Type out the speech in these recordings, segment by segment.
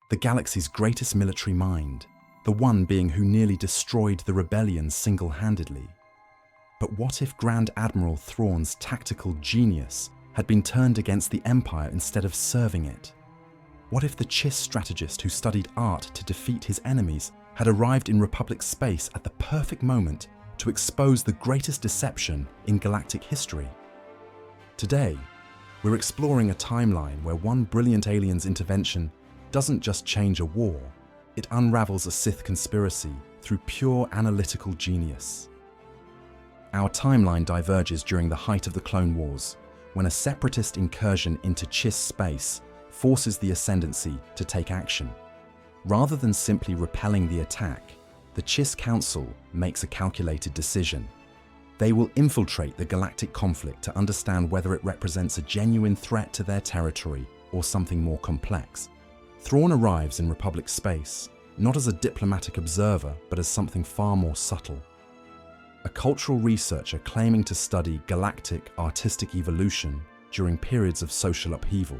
the galaxy's greatest military mind, the one being who nearly destroyed the rebellion single-handedly. But what if Grand Admiral Thrawn's tactical genius had been turned against the Empire instead of serving it? What if the Chiss strategist who studied art to defeat his enemies had arrived in Republic space at the perfect moment to expose the greatest deception in galactic history? Today, we're exploring a timeline where one brilliant alien's intervention doesn't just change a war, it unravels a Sith conspiracy through pure analytical genius. Our timeline diverges during the height of the Clone Wars, when a separatist incursion into Chiss space forces the Ascendancy to take action. Rather than simply repelling the attack, the Chiss Council makes a calculated decision. They will infiltrate the galactic conflict to understand whether it represents a genuine threat to their territory or something more complex. Thrawn arrives in Republic space, not as a diplomatic observer, but as something far more subtle. A cultural researcher claiming to study galactic artistic evolution during periods of social upheaval.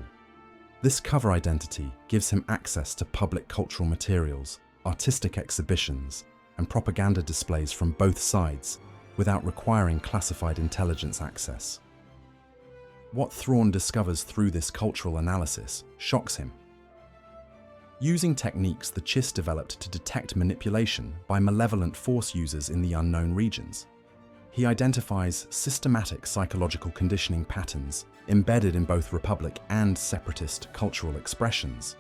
This cover identity gives him access to public cultural materials, artistic exhibitions, and propaganda displays from both sides, without requiring classified intelligence access. What Thrawn discovers through this cultural analysis shocks him. Using techniques the Chiss developed to detect manipulation by malevolent Force users in the unknown regions, he identifies systematic psychological conditioning patterns embedded in both Republic and Separatist cultural expressions.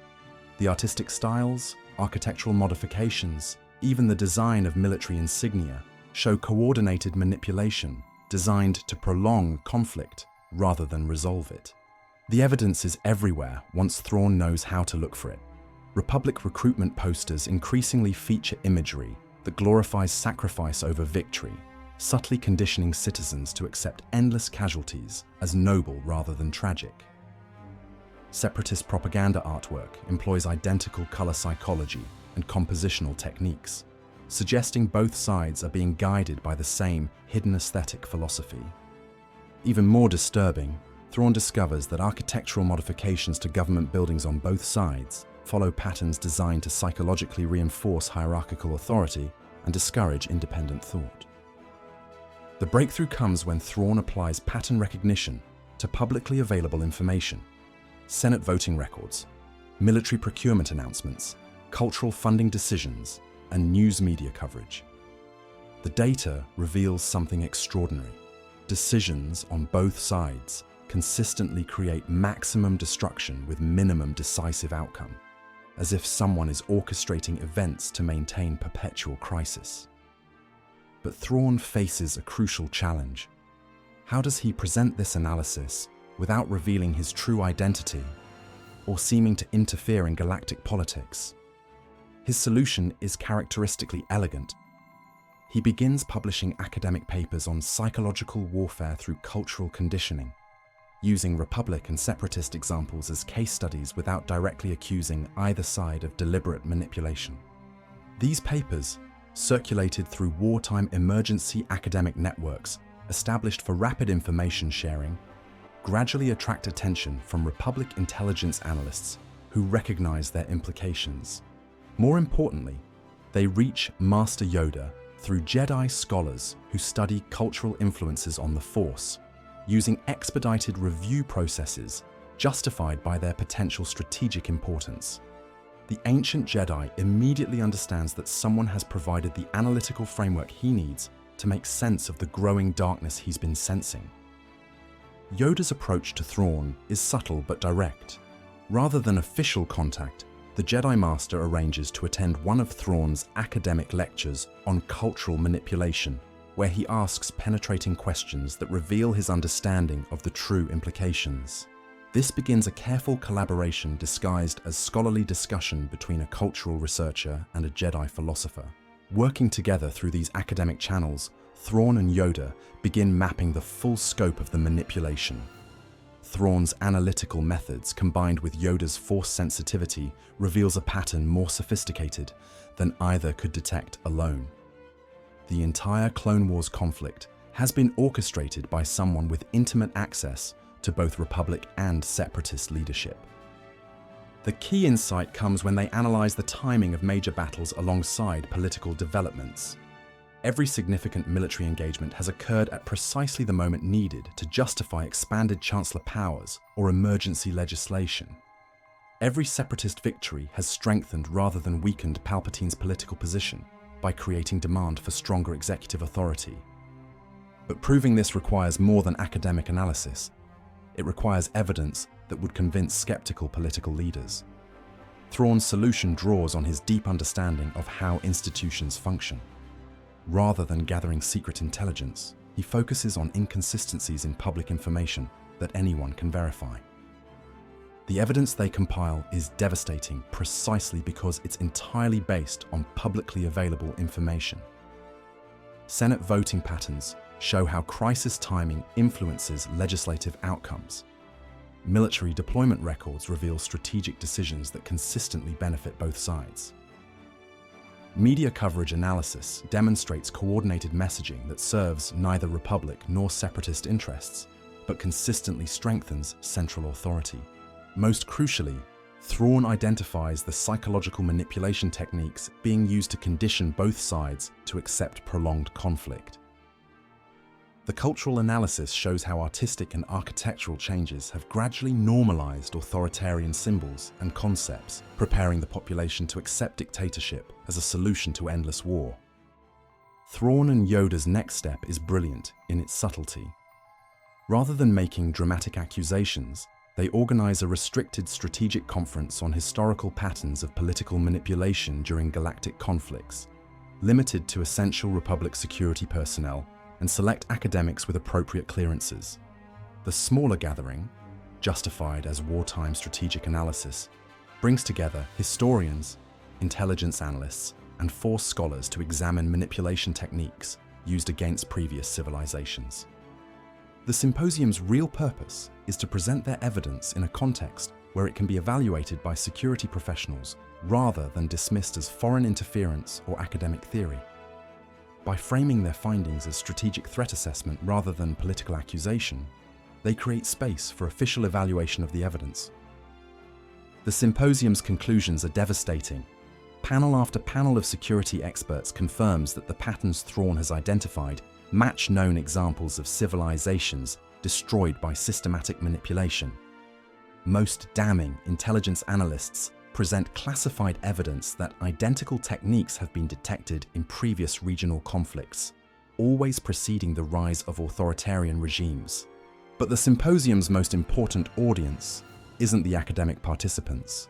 The artistic styles, architectural modifications, even the design of military insignia show coordinated manipulation designed to prolong conflict rather than resolve it. The evidence is everywhere once Thrawn knows how to look for it. Republic recruitment posters increasingly feature imagery that glorifies sacrifice over victory, subtly conditioning citizens to accept endless casualties as noble rather than tragic. Separatist propaganda artwork employs identical color psychology and compositional techniques, suggesting both sides are being guided by the same hidden aesthetic philosophy. Even more disturbing, Thrawn discovers that architectural modifications to government buildings on both sides follow patterns designed to psychologically reinforce hierarchical authority and discourage independent thought. The breakthrough comes when Thrawn applies pattern recognition to publicly available information: Senate voting records, military procurement announcements, cultural funding decisions, and news media coverage. The data reveals something extraordinary. Decisions on both sides consistently create maximum destruction with minimum decisive outcome, as if someone is orchestrating events to maintain perpetual crisis. But Thrawn faces a crucial challenge. How does he present this analysis without revealing his true identity or seeming to interfere in galactic politics? His solution is characteristically elegant. He begins publishing academic papers on psychological warfare through cultural conditioning, using Republic and Separatist examples as case studies without directly accusing either side of deliberate manipulation. These papers, circulated through wartime emergency academic networks established for rapid information sharing, gradually attract attention from Republic intelligence analysts who recognize their implications. More importantly, they reach Master Yoda through Jedi scholars who study cultural influences on the Force, using expedited review processes justified by their potential strategic importance. The ancient Jedi immediately understands that someone has provided the analytical framework he needs to make sense of the growing darkness he's been sensing. Yoda's approach to Thrawn is subtle but direct. Rather than official contact, the Jedi Master arranges to attend one of Thrawn's academic lectures on cultural manipulation, where he asks penetrating questions that reveal his understanding of the true implications. This begins a careful collaboration disguised as scholarly discussion between a cultural researcher and a Jedi philosopher. Working together through these academic channels, Thrawn and Yoda begin mapping the full scope of the manipulation. Thrawn's analytical methods combined with Yoda's Force sensitivity reveals a pattern more sophisticated than either could detect alone. The entire Clone Wars conflict has been orchestrated by someone with intimate access to both Republic and Separatist leadership. The key insight comes when they analyze the timing of major battles alongside political developments. Every significant military engagement has occurred at precisely the moment needed to justify expanded chancellor powers or emergency legislation. Every separatist victory has strengthened rather than weakened Palpatine's political position by creating demand for stronger executive authority. But proving this requires more than academic analysis. It requires evidence that would convince skeptical political leaders. Thrawn's solution draws on his deep understanding of how institutions function. Rather than gathering secret intelligence, he focuses on inconsistencies in public information that anyone can verify. The evidence they compile is devastating precisely because it's entirely based on publicly available information. Senate voting patterns show how crisis timing influences legislative outcomes. Military deployment records reveal strategic decisions that consistently benefit both sides. Media coverage analysis demonstrates coordinated messaging that serves neither Republic nor separatist interests, but consistently strengthens central authority. Most crucially, Thrawn identifies the psychological manipulation techniques being used to condition both sides to accept prolonged conflict. The cultural analysis shows how artistic and architectural changes have gradually normalized authoritarian symbols and concepts, preparing the population to accept dictatorship as a solution to endless war. Thrawn and Yoda's next step is brilliant in its subtlety. Rather than making dramatic accusations, they organize a restricted strategic conference on historical patterns of political manipulation during galactic conflicts, limited to essential Republic security personnel and select academics with appropriate clearances. The smaller gathering, justified as wartime strategic analysis, brings together historians, intelligence analysts, and force scholars to examine manipulation techniques used against previous civilizations. The symposium's real purpose is to present their evidence in a context where it can be evaluated by security professionals rather than dismissed as foreign interference or academic theory. By framing their findings as strategic threat assessment rather than political accusation, they create space for official evaluation of the evidence. The symposium's conclusions are devastating. Panel after panel of security experts confirms that the patterns Thrawn has identified match known examples of civilizations destroyed by systematic manipulation. Most damning, intelligence analysts present classified evidence that identical techniques have been detected in previous regional conflicts, always preceding the rise of authoritarian regimes. But the symposium's most important audience isn't the academic participants.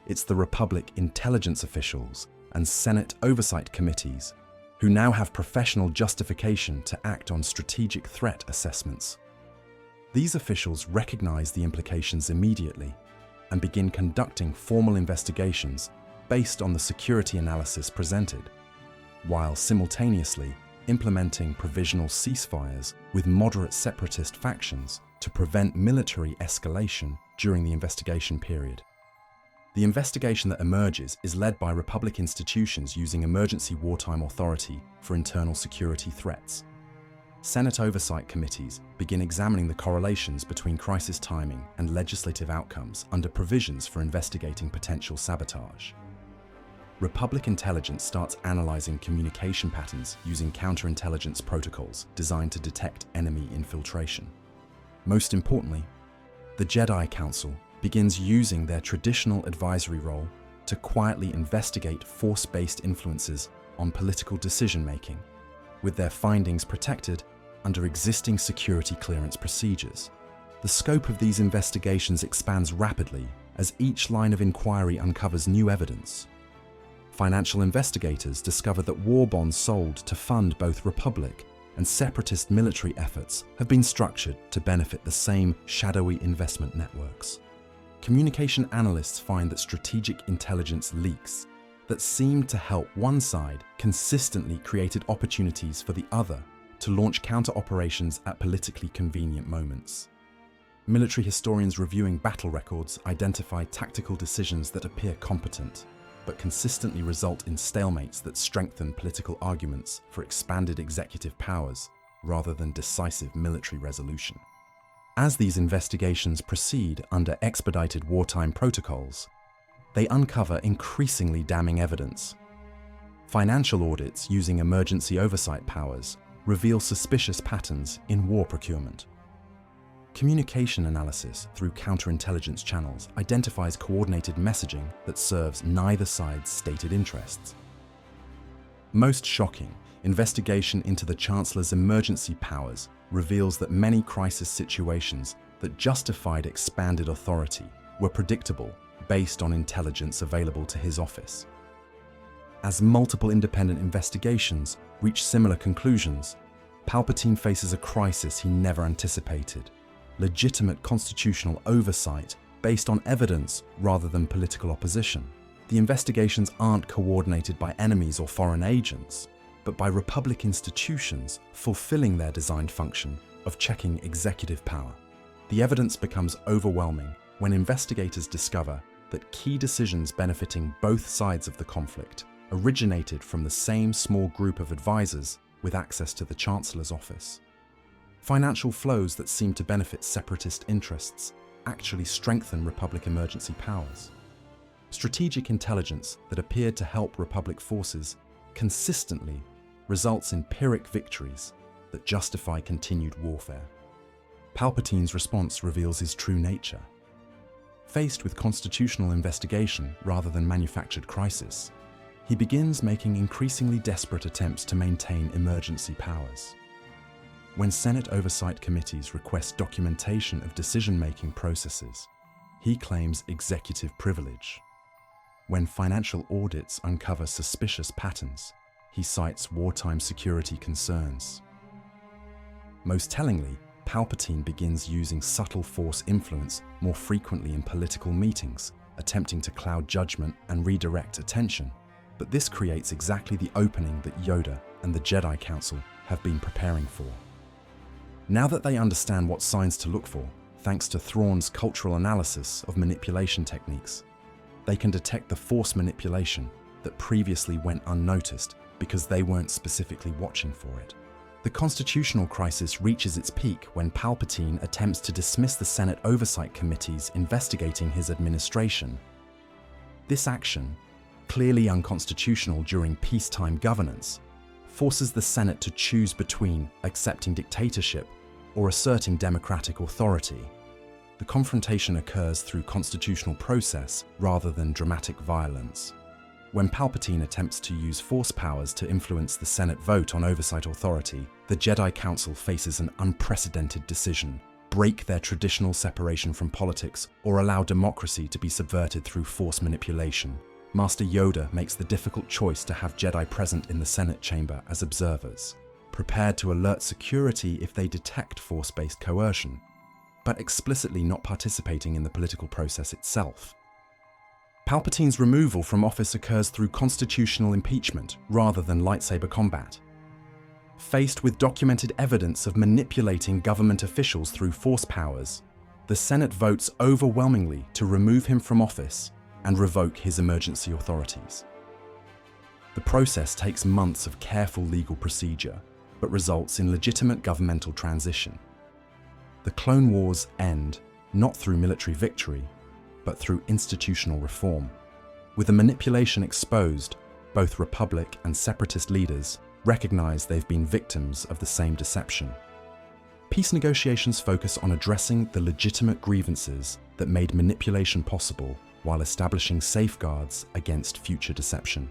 It's the Republic intelligence officials and Senate oversight committees, who now have professional justification to act on strategic threat assessments. These officials recognize the implications immediately and begin conducting formal investigations based on the security analysis presented, while simultaneously implementing provisional ceasefires with moderate separatist factions to prevent military escalation during the investigation period. The investigation that emerges is led by Republic institutions using emergency wartime authority for internal security threats. Senate oversight committees begin examining the correlations between crisis timing and legislative outcomes under provisions for investigating potential sabotage. Republic intelligence starts analyzing communication patterns using counterintelligence protocols designed to detect enemy infiltration. Most importantly, the Jedi Council begins using their traditional advisory role to quietly investigate force-based influences on political decision-making, with their findings protected under existing security clearance procedures. The scope of these investigations expands rapidly as each line of inquiry uncovers new evidence. Financial investigators discover that war bonds sold to fund both Republic and separatist military efforts have been structured to benefit the same shadowy investment networks. Communication analysts find that strategic intelligence leaks that seemed to help one side consistently created opportunities for the other to launch counter-operations at politically convenient moments. Military historians reviewing battle records identify tactical decisions that appear competent, but consistently result in stalemates that strengthen political arguments for expanded executive powers rather than decisive military resolution. As these investigations proceed under expedited wartime protocols, they uncover increasingly damning evidence. Financial audits using emergency oversight powers reveal suspicious patterns in war procurement. Communication analysis through counterintelligence channels identifies coordinated messaging that serves neither side's stated interests. Most shocking, investigation into the Chancellor's emergency powers reveals that many crisis situations that justified expanded authority were predictable based on intelligence available to his office. As multiple independent investigations reach similar conclusions, Palpatine faces a crisis he never anticipated: legitimate constitutional oversight based on evidence rather than political opposition. The investigations aren't coordinated by enemies or foreign agents, but by Republic institutions fulfilling their designed function of checking executive power. The evidence becomes overwhelming when investigators discover that key decisions benefiting both sides of the conflict originated from the same small group of advisors with access to the Chancellor's office. Financial flows that seem to benefit separatist interests actually strengthen Republic emergency powers. Strategic intelligence that appeared to help Republic forces consistently results in Pyrrhic victories that justify continued warfare. Palpatine's response reveals his true nature. Faced with constitutional investigation rather than manufactured crisis, he begins making increasingly desperate attempts to maintain emergency powers. When Senate oversight committees request documentation of decision-making processes, he claims executive privilege. When financial audits uncover suspicious patterns, he cites wartime security concerns. Most tellingly, Palpatine begins using subtle force influence more frequently in political meetings, attempting to cloud judgment and redirect attention. But this creates exactly the opening that Yoda and the Jedi Council have been preparing for. Now that they understand what signs to look for, thanks to Thrawn's cultural analysis of manipulation techniques, they can detect the force manipulation that previously went unnoticed because they weren't specifically watching for it. The constitutional crisis reaches its peak when Palpatine attempts to dismiss the Senate oversight committees investigating his administration. This action, clearly unconstitutional during peacetime governance, forces the Senate to choose between accepting dictatorship or asserting democratic authority. The confrontation occurs through constitutional process rather than dramatic violence. When Palpatine attempts to use force powers to influence the Senate vote on oversight authority, the Jedi Council faces an unprecedented decision: break their traditional separation from politics or allow democracy to be subverted through force manipulation. Master Yoda makes the difficult choice to have Jedi present in the Senate chamber as observers, prepared to alert security if they detect force-based coercion, but explicitly not participating in the political process itself. Palpatine's removal from office occurs through constitutional impeachment rather than lightsaber combat. Faced with documented evidence of manipulating government officials through force powers, the Senate votes overwhelmingly to remove him from office and revoke his emergency authorities. The process takes months of careful legal procedure, but results in legitimate governmental transition. The Clone Wars end not through military victory, but through institutional reform. With the manipulation exposed, both Republic and Separatist leaders recognize they've been victims of the same deception. Peace negotiations focus on addressing the legitimate grievances that made manipulation possible while establishing safeguards against future deception.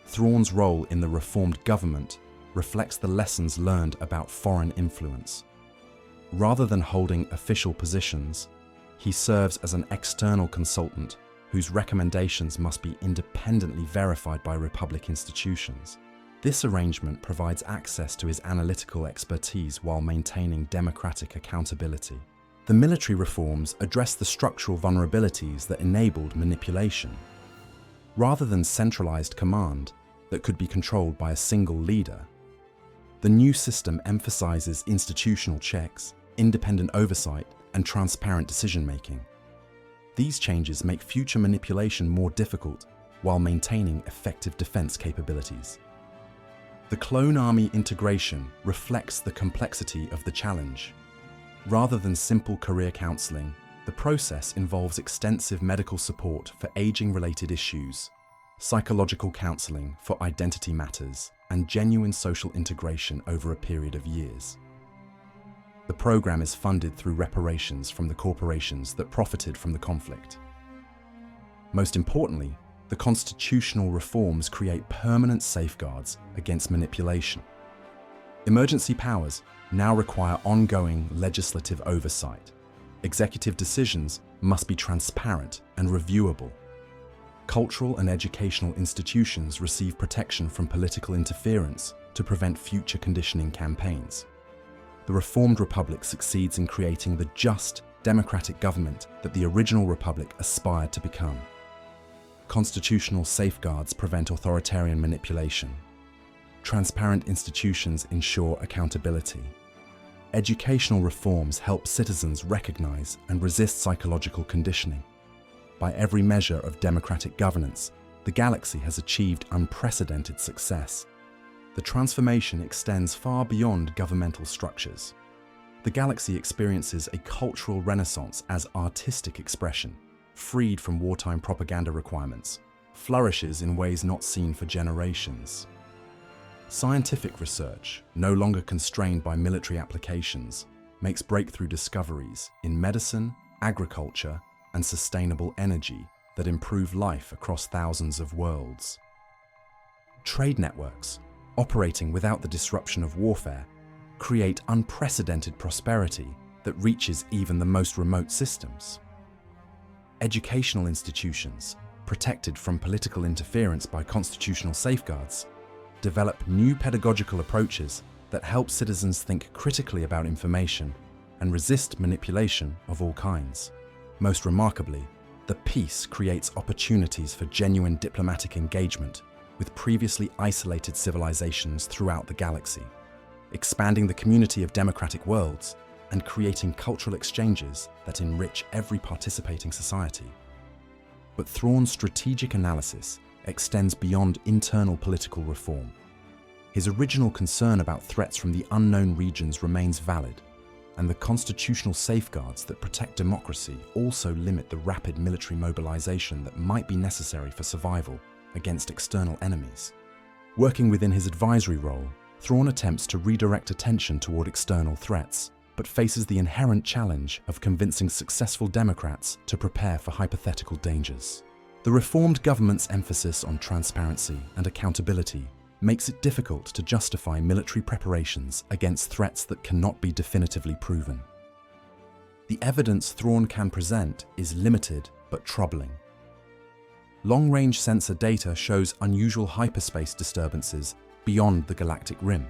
Thrawn's role in the reformed government reflects the lessons learned about foreign influence. Rather than holding official positions, he serves as an external consultant whose recommendations must be independently verified by Republic institutions. This arrangement provides access to his analytical expertise while maintaining democratic accountability. The military reforms address the structural vulnerabilities that enabled manipulation. Rather than centralized command that could be controlled by a single leader, the new system emphasizes institutional checks, independent oversight, and transparent decision-making. These changes make future manipulation more difficult while maintaining effective defense capabilities. The clone army integration reflects the complexity of the challenge. Rather than simple career counseling, The process involves extensive medical support for aging-related issues, psychological counseling for identity matters, and genuine social integration over a period of years. The program is funded through reparations from the corporations that profited from the conflict. Most importantly, the constitutional reforms create permanent safeguards against manipulation. Emergency powers now require ongoing legislative oversight. Executive decisions must be transparent and reviewable. Cultural and educational institutions receive protection from political interference to prevent future conditioning campaigns. The Reformed Republic succeeds in creating the just, democratic government that the original Republic aspired to become. Constitutional safeguards prevent authoritarian manipulation. Transparent institutions ensure accountability. Educational reforms help citizens recognize and resist psychological conditioning. By every measure of democratic governance, the galaxy has achieved unprecedented success. The transformation extends far beyond governmental structures. The galaxy experiences a cultural renaissance as artistic expression, freed from wartime propaganda requirements, flourishes in ways not seen for generations. Scientific research, no longer constrained by military applications, makes breakthrough discoveries in medicine, agriculture, and sustainable energy that improve life across thousands of worlds. Trade networks, operating without the disruption of warfare, create unprecedented prosperity that reaches even the most remote systems. Educational institutions, protected from political interference by constitutional safeguards, develop new pedagogical approaches that help citizens think critically about information and resist manipulation of all kinds. Most remarkably, the peace creates opportunities for genuine diplomatic engagement with previously isolated civilizations throughout the galaxy, expanding the community of democratic worlds and creating cultural exchanges that enrich every participating society. But Thrawn's strategic analysis extends beyond internal political reform. His original concern about threats from the unknown regions remains valid, and the constitutional safeguards that protect democracy also limit the rapid military mobilization that might be necessary for survival against external enemies. Working within his advisory role, Thrawn attempts to redirect attention toward external threats, but faces the inherent challenge of convincing successful Democrats to prepare for hypothetical dangers. The reformed government's emphasis on transparency and accountability makes it difficult to justify military preparations against threats that cannot be definitively proven. The evidence Thrawn can present is limited but troubling. Long-range sensor data shows unusual hyperspace disturbances beyond the galactic rim.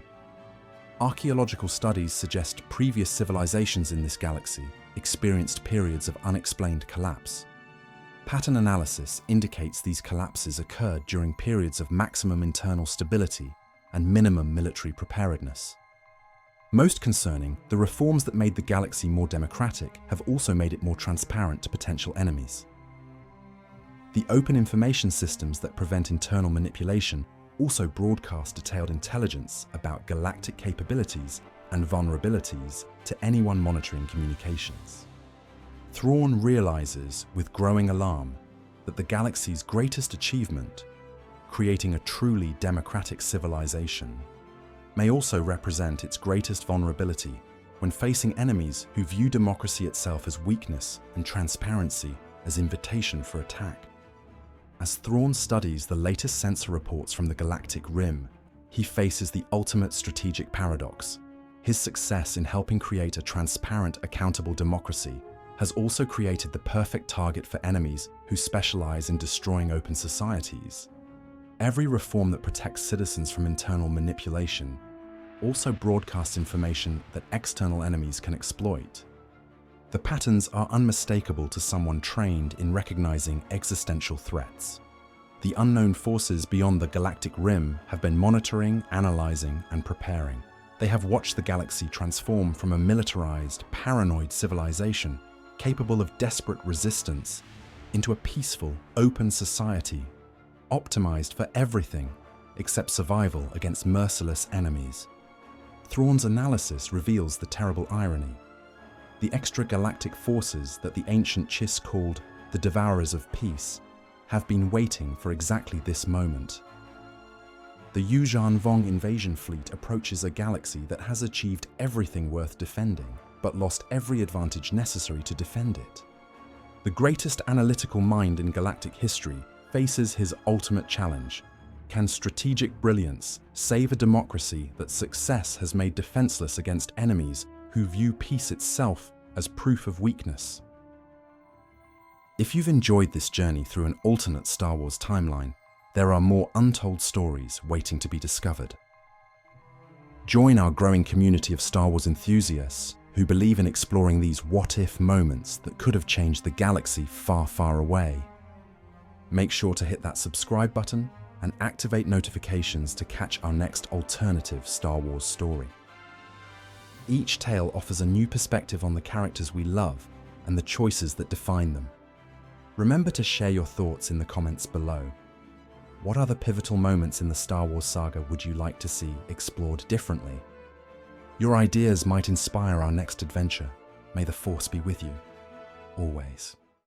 Archaeological studies suggest previous civilizations in this galaxy experienced periods of unexplained collapse. Pattern analysis indicates these collapses occurred during periods of maximum internal stability and minimum military preparedness. Most concerning, the reforms that made the galaxy more democratic have also made it more transparent to potential enemies. The open information systems that prevent internal manipulation also broadcast detailed intelligence about galactic capabilities and vulnerabilities to anyone monitoring communications. Thrawn realizes with growing alarm that the galaxy's greatest achievement, creating a truly democratic civilization, may also represent its greatest vulnerability when facing enemies who view democracy itself as weakness and transparency as invitation for attack. As Thrawn studies the latest sensor reports from the galactic rim, he faces the ultimate strategic paradox. His success in helping create a transparent, accountable democracy has also created the perfect target for enemies who specialize in destroying open societies. Every reform that protects citizens from internal manipulation also broadcasts information that external enemies can exploit. The patterns are unmistakable to someone trained in recognizing existential threats. The unknown forces beyond the galactic rim have been monitoring, analyzing, and preparing. They have watched the galaxy transform from a militarized, paranoid civilization capable of desperate resistance into a peaceful, open society, optimized for everything except survival against merciless enemies. Thrawn's analysis reveals the terrible irony. the extragalactic forces that the ancient Chiss called the Devourers of Peace have been waiting for exactly this moment. The Yuuzhan Vong invasion fleet approaches a galaxy that has achieved everything worth defending, but lost every advantage necessary to defend it. The greatest analytical mind in galactic history faces his ultimate challenge. Can strategic brilliance save a democracy that success has made defenseless against enemies who view peace itself as proof of weakness? If you've enjoyed this journey through an alternate Star Wars timeline, there are more untold stories waiting to be discovered. Join our growing community of Star Wars enthusiasts who believe in exploring these what-if moments that could have changed the galaxy far, far away. Make sure to hit that subscribe button and activate notifications to catch our next alternative Star Wars story. Each tale offers a new perspective on the characters we love and the choices that define them. Remember to share your thoughts in the comments below. What other pivotal moments in the Star Wars saga would you like to see explored differently? Your ideas might inspire our next adventure. May the Force be with you, always.